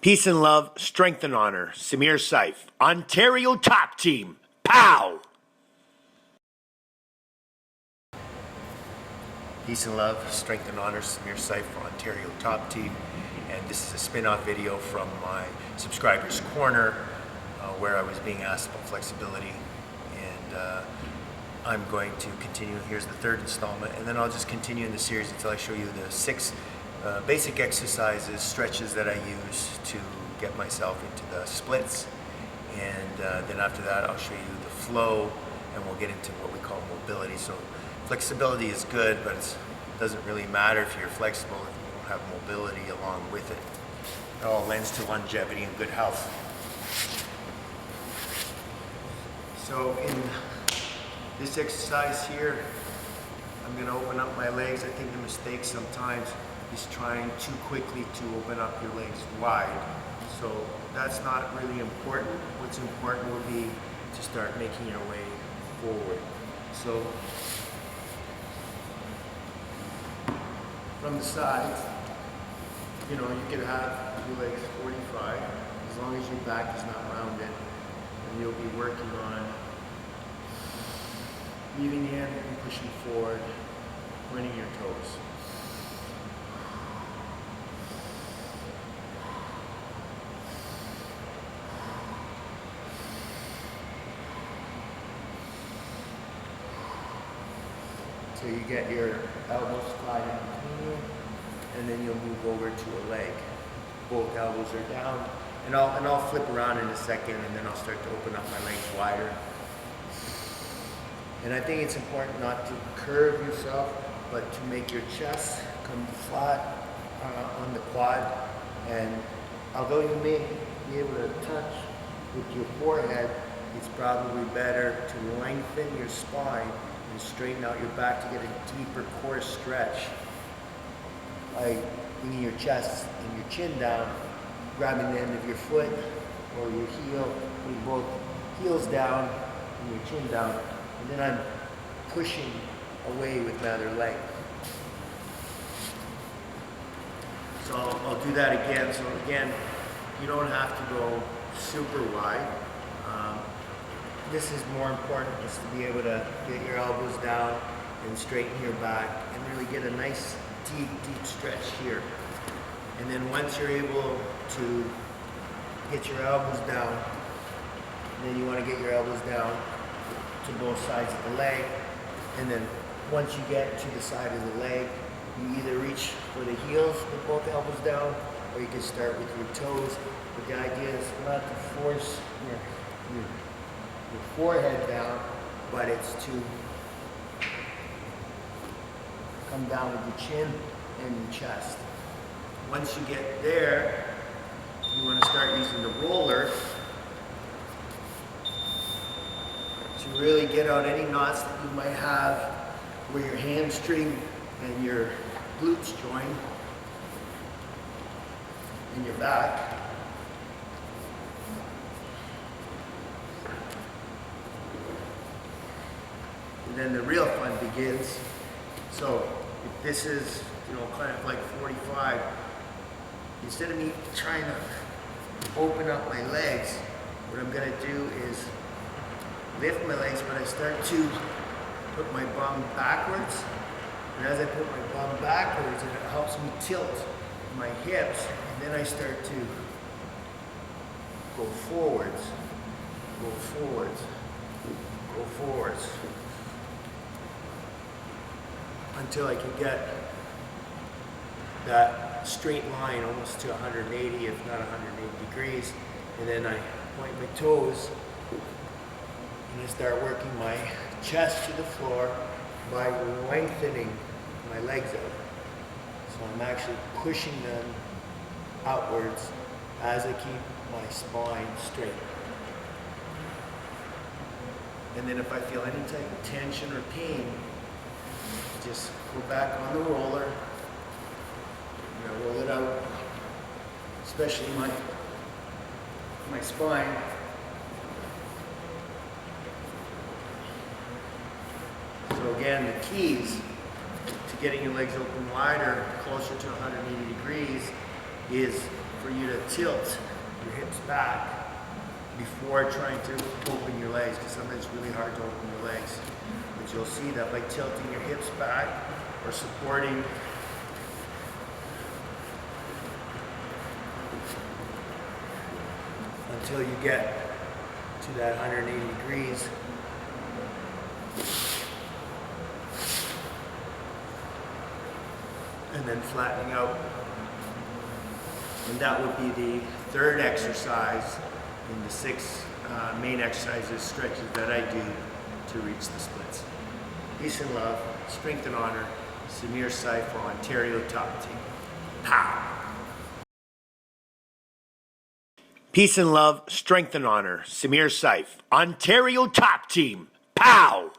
Peace and love, strength and honor. Samir, Seif, Ontario top team. Pow! Peace and love, strength and honor. Samir, Seif, Ontario top team. And this is a spin-off video from my subscribers corner where I was being asked about flexibility. And I'm going to continue. Here's the third installment. And then I'll just continue in the series until I show you the 6 basic exercises, stretches that I use to get myself into the splits. And then after that, I'll show you the flow, and we'll get into what we call mobility. So flexibility is good, but it doesn't really matter if you're flexible if you don't have mobility along with it. It all lends to longevity and good health. So in this exercise here, I'm going to open up my legs. I think the mistake sometimes is trying too quickly to open up your legs wide. So that's not really important. What's important will be to start making your way forward. So from the sides, you could have your legs 45 as long as your back is not rounded, and you'll be working on leaving in and pushing forward, pointing your toes. So you get your elbows sliding between you, and then you'll move over to a leg. Both elbows are down, and I'll flip around in a second, and then I'll start to open up my legs wider. And I think it's important not to curve yourself, but to make your chest come flat on the quad. And although you may be able to touch with your forehead, it's probably better to lengthen your spine and straighten out your back to get a deeper core stretch by bringing your chest and your chin down, grabbing the end of your foot or your heel, putting both heels down and your chin down, and then I'm pushing away with my other leg. So I'll do that again. So again, you don't have to go super wide. This is more important, is to be able to get your elbows down and straighten your back and really get a nice deep stretch here. And then once you're able to get your elbows down, then you want to get your elbows down to both sides of the leg. And then once you get to the side of the leg, you either reach for the heels with both elbows down, or you can start with your toes. But the idea is not to force your forehead down, but it's to come down with your chin and your chest. Once you get there, you want to start using the roller to really get out any knots that you might have where your hamstring and your glutes join in your back. And then the real fun begins. So if this is, kind of like 45, instead of me trying to open up my legs, what I'm going to do is lift my legs, but I start to put my bum backwards. And as I put my bum backwards, it helps me tilt my hips, and then I start to go forwards, go forwards, go forwards, until I can get that straight line almost to 180, if not 180 degrees. And then I point my toes and I start working my chest to the floor by lengthening my legs out. So I'm actually pushing them outwards as I keep my spine straight. And then if I feel any type of tension or pain, just go back on the roller, and I roll it out, especially my spine. So again, the keys to getting your legs open wider, closer to 180 degrees, is for you to tilt your hips back before trying to open your legs, because sometimes it's really hard to open your legs. But you'll see that by tilting your hips back or supporting until you get to that 180 degrees. And then flattening out. And that would be the third exercise in the 6 main exercises, stretches that I do to reach the splits. Peace and love, strength and honor, Samir, Seif for Ontario Top Team. Pow! Peace and love, strength and honor, Samir, Seif, Ontario Top Team. Pow!